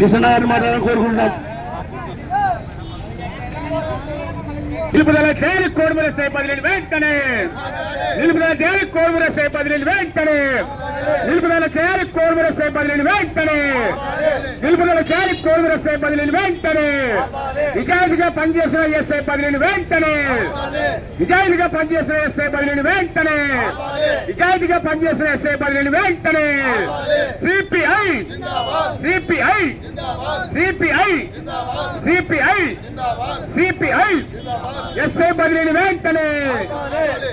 కిషన్ గారిని మాట్లాడాలని కోరుకుంటున్నాం. నిలుపుదల చేయాలి కోడుమూరు ఎస్ఐ బదిలీని వెంటనే. నిలుపుదల చేయాలి కోడుమూరు ఎస్ఐ బదిలీని వెంటనే. నిలుపుదల చేయాలి కోడుమూరు ఎస్ఐ బదిలీని వెంటనే. నిలుపుదల చేయాలి కోడుమూరు ఎస్ఐ బదిలీని వెంటనే. నిజాయితీగా పనిచేసిన ఎస్ఐ బదిలీని వెంటనే. నిజాయితీగా పనిచేసిన ఎస్ఐ బదిలీని వెంటనే. నిజాయితీగా పనిచేసిన ఎస్ఐ బదిలీని వెంటనే. CPI CPI CPI CPI CPI SI బదిలీని వెంటనే.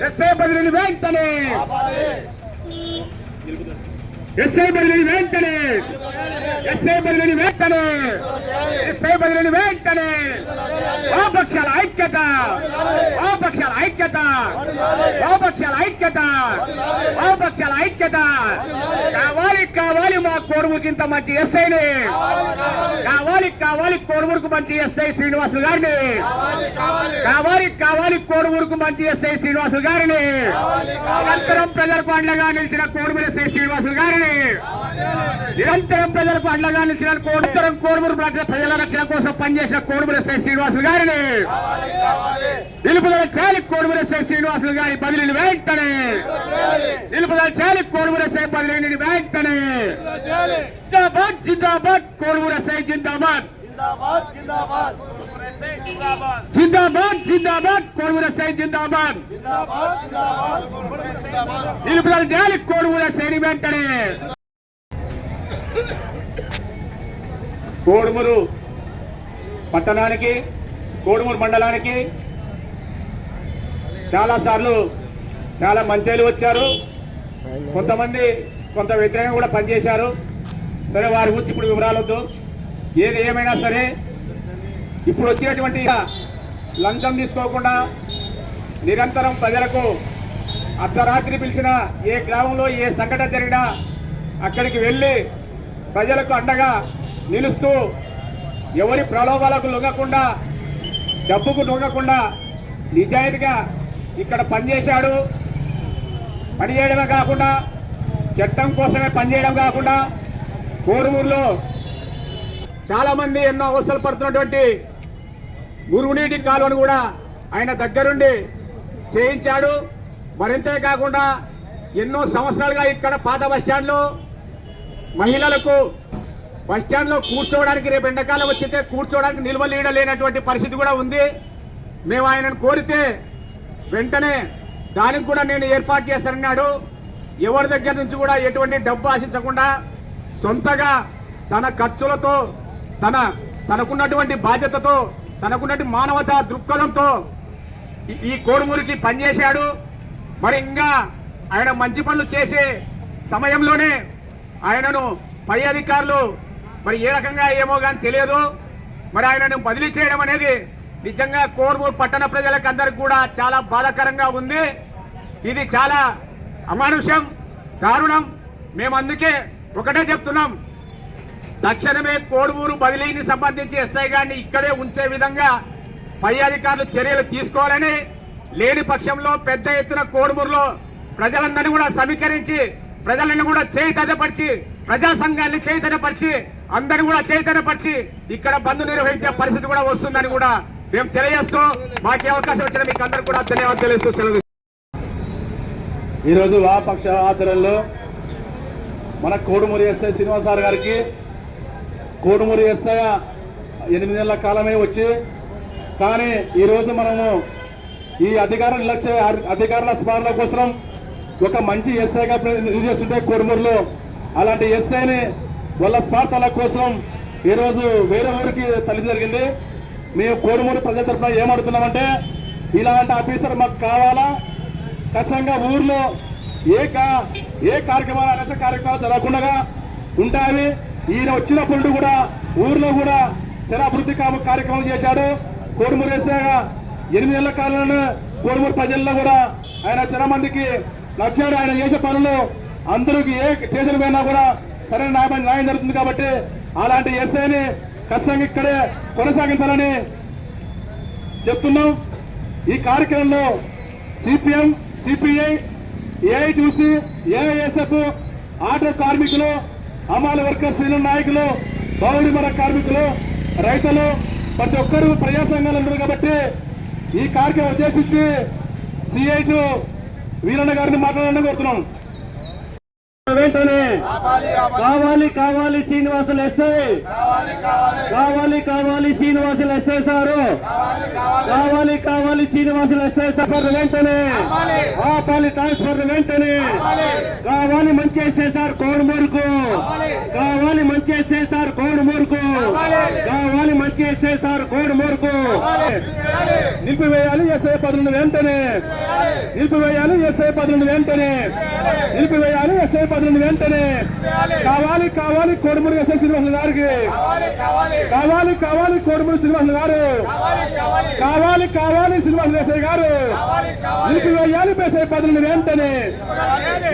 ఎస్ఐ బదిలీని వెంటనే. ఎస్ఐ బదిలీని వెంటనే. ఎస్ఐ బదిలీని వెంటనే. ఎస్ఐ బదిలీని వెంటనే. వామపక్షాల ఐక్యత. వామపక్షాల ఐక్యత. వామపక్షాల ఐక్యత. వామపక్షాల ఐక్యత. కావాలి కావాలి మా కోడుమూరుకి ఇంత మంచి ఎస్ఐని. కావాలి కావాలి కోడుమూరుకు మంచి ఎస్ఐ శ్రీనివాసులు గారిని. కావాలి కావాలి కోడుమూరుకు మంచి ఎస్ఐ శ్రీనివాసులు గారిని. నిరంతరం ప్రజలకు అండగా నిలిచిన కోడుమూరు ఎస్ఐ శ్రీనివాసులు గారిని. నిరంతరం ప్రజలకు అండగా నిలిచిన కోడుమూరు ప్రజల రక్షణ కోసం పనిచేసిన కోడుమూరు ఎస్ఐ శ్రీనివాసులు గారిని. నిలుపుదల చేయాలి కోడుమూరు ఎస్ఐ శ్రీనివాసులు గారి బదిలీని వెంటనే. నిలుపుదల చేయాలి కోడుమూరు ఎస్ఐ బదిలీని వెంటనే. జిందాబాద్ జిందాబాద్ కోడుమూరు ఎస్ఐ జిందాబాద్. జిందాబాద్ జిందాబాద్ కోడుమూరు ఎస్ఐ జిందాబాద్. నిలుపుదల చేయాలి కోడుమూరు ఎస్ఐని వెంటనే. కోడుమూరు పట్టణానికి కోడుమూరు మండలానికి చాలా సార్లు చాలా మంచాలు వచ్చారు. కొంతమంది కొంత వ్యతిరేకంగా కూడా పనిచేశారు. సరే వారి గురించి ఇప్పుడు వివరాలొద్దు. ఏది ఏమైనా సరే ఇప్పుడు వచ్చినటువంటి లంచం తీసుకోకుండా నిరంతరం ప్రజలకు అర్ధరాత్రి పిలిచిన ఏ గ్రామంలో ఏ సంఘటన జరిగినా అక్కడికి వెళ్ళి ప్రజలకు అండగా నిలుస్తూ ఎవరి ప్రలోభాలకు లొంగకుండా డబ్బుకు లొంగకుండా నిజాయితీగా ఇక్కడ పనిచేశాడు. పనిచేయడమే కాకుండా చట్టం కోసమే పనిచేయడం కాకుండా కోడుమూరులో చాలా మంది ఎన్నో అవసరాలు పడుతున్నటువంటి మురుగునీటి కాలువను కూడా ఆయన దగ్గరుండి చేయించాడు. మరింతే కాకుండా ఎన్నో సంవత్సరాలుగా ఇక్కడ పాత బస్టాండ్లో మహిళలకు బస్టాండ్లో కూర్చోవడానికి రేపు ఎండాకాలం వచ్చితే కూర్చోవడానికి నిల్వ నీడ లేనటువంటి పరిస్థితి కూడా ఉంది. మేము ఆయనను కోరితే వెంటనే దానికి కూడా నేను ఏర్పాటు చేస్తానన్నాడు. ఎవరి దగ్గర నుంచి కూడా ఎటువంటి డబ్బు ఆశించకుండా సొంతగా తన ఖర్చులతో తనకున్నటువంటి బాధ్యతతో తనకున్నటువంటి మానవతా దృక్పథంతో ఈ కోడుమూరుకి పనిచేశాడు. మరి ఇంకా ఆయన మంచి పనులు చేసే సమయంలోనే ఆయనను పై అధికారులు మరి ఏ రకంగా ఏమో కానీ తెలియదు మరి ఆయనను బదిలీ చేయడం అనేది నిజంగా కోడుమూరు పట్టణ ప్రజలకు అందరికి కూడా చాలా బాధాకరంగా ఉంది. ఇది చాలా అమానుషం, దారుణం. మేము అందుకే ఒకటే చెప్తున్నాం, తక్షణమే కోడుమూరు బదిలీని సంబంధించి ఎస్ఐ గారిని ఇక్కడే ఉంచే విధంగా పై అధికారులు చర్యలు తీసుకోవాలని, లేని పక్షంలో పెద్ద ఎత్తున కోడుమూరులో ప్రజలందరినీ కూడా సమీకరించి ప్రజలను కూడా చైతన్యపరిచి ప్రజా సంఘాన్ని చైతన్యపరిచి అందరినీ కూడా చైతన్యపరిచి ఇక్కడ బంద్ నిర్వహించే పరిస్థితి కూడా వస్తుందని కూడా మేము తెలియజేస్తూ మాకే అవకాశం వచ్చిన మీకు అందరూ కూడా ధన్యవాదాలు తెలియజేస్తూ సెలవు. ఈరోజు వామపక్ష ఆధ్వర్యంలో మన కోడుమూరు ఎస్ఐ శ్రీనివాస్ సార్ గారికి కోడుమూరు ఎస్ఐ 8 నెలల కాలమే వచ్చి కానీ ఈరోజు మనము ఈ అధికారుల స్మరణ కోసం ఒక మంచి ఎస్ఐగా చేస్తుంటే కోడుమూరులో అలాంటి ఎస్ఐని వాళ్ళ స్వార్థాల కోసం ఈరోజు వేరే ఊరికి తల్లి జరిగింది. మేము కోడుమూరు ప్రజల తరఫున ఏమడుతున్నామంటే ఇలాంటి ఆఫీసర్ మాకు కావాలా. ఖచ్చితంగా ఊర్లో ఏ కార్యక్రమాలు అనేక కార్యక్రమాలు జరగకుండా ఉంటాయి. ఈయన వచ్చినప్పుడు కూడా ఊర్లో కూడా చాలా అభివృద్ధి కార్యక్రమాలు చేశాడు. కోడుమూరు ఎస్ఐగా 8 నెలల కాలంలో కోడుమూరు ప్రజల్లో కూడా ఆయన చాలా మందికి నచ్చాడు. ఆయన చేసే పనులు అందరికి ఏ స్టేషన్ పోయినా కూడా సరైన న్యాయం జరుగుతుంది. కాబట్టి అలాంటి ఎస్ఐని ఖచ్చితంగా ఇక్కడే కొనసాగించాలని చెప్తున్నాం. ఈ కార్యక్రమంలో CPM, CPI, AITC, AISF, auto కార్మికులు, అమలు వర్కర్స్ నాయకులు బావుడి మన కార్మికులు, రైతులు, ప్రతి ఒక్కరు ప్రజా సంఘాలు ఉన్నారు కాబట్టి ఈ కార్యక్రమం ఉద్దేశించి సిఐటు వీరన్న గారిని మాట్లాడాలని కోరుతున్నాం. వెంటనే కావాలి కావాలి శ్రీనివాసులు ఎస్ఐ, కావాలి కావాలి శ్రీనివాసులు ఎస్ఐ సారు, కావాలి కావాలి శ్రీనివాసులు ఎస్ఐ సార్ వెంటనే ఆపాలి ట్రాన్స్ఫర్ వెంటనే, కావాలి మంచి ఎస్ఐ సార్ కోడుమూరుకు, కావాలి మంచి ఎస్ఐ సార్ కోడుమూరుకు, కావాలి మంచి ఎస్ఐ సార్ కోడుమూరుకు. నిలిపివేయాలి ఎస్ఐ పదులను వెంటనే, నిలిపివేయాలి ఎస్ఐ పదులను వెంటనే, నిలిపివేయాలి ఎస్ఐ పదులను వెంటనే. కావాలి కావాలి కోడుమూరు ఎస్ఐ శ్రీనివాసులు గారికి, కావాలి కావాలి కోడుమూరు శ్రీనివాసులు గారు, కావాలి కావాలి శ్రీనివాసులు ఎస్ఐ గారు. నిలిపివేయాలి ఎస్ఐ పదులను వెంటనే,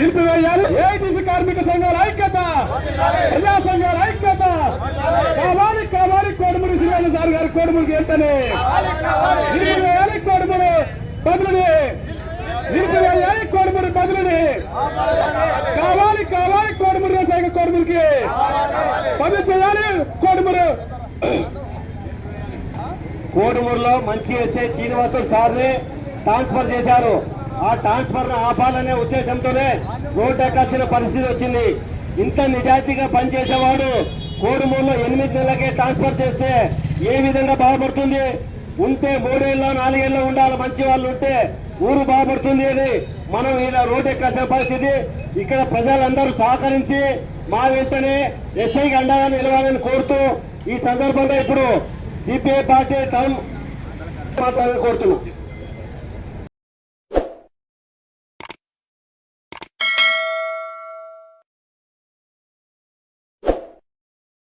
నిలిపివేయాలి. ఏఐటీసీ కార్మిక సంఘాల ఐక్యత, ప్రజా సంఘాల ఐక్యత. కావాలి కావాలి కోడుమూరు శ్రీనివాసులు సార్ గారు కోడుమూరుకి వెంటనే నిలిపివేయాలి కోడుమూరు బదులుని, నిలిపివేయాలి కోడుమూరు బదులుని. కావాలి కావాలి కోడుమూరు ఎస్ఐ కోడుమూరుకి బదులు చేయాలి కోడుమూరు. కోడుమూరులో మంచి ఎస్ఐ శ్రీనివాసులు సార్ని ట్రాన్స్ఫర్ చేశారు. ఆ ట్రాన్స్ఫర్ ఆపాలనే ఉద్దేశంతోనే రోడ్డు ఎక్కాల్సిన పరిస్థితి వచ్చింది. ఇంత నిజాయితీగా పనిచేసేవాడు కోడుమూరులో 8 నెలలకే ట్రాన్స్ఫర్ చేస్తే ఏ విధంగా బాగుపడుతుంది? ఉంటే 3 ఏళ్ళలో 4 ఏళ్ళలో ఉండాలి. మంచి వాళ్ళు ఉంటే ఊరు బాగుపడుతుంది అని మనం ఇలా రోడ్డు ఎక్కాల్సిన పరిస్థితి. ఇక్కడ ప్రజలందరూ సహకరించి మా వెంటనే ఎస్ఐకి అండగా నిలవాలని కోరుతూ ఈ సందర్భంగా ఇప్పుడు సిపిఐ పార్టీ మాట్లాడాలని కోరుతున్నాం.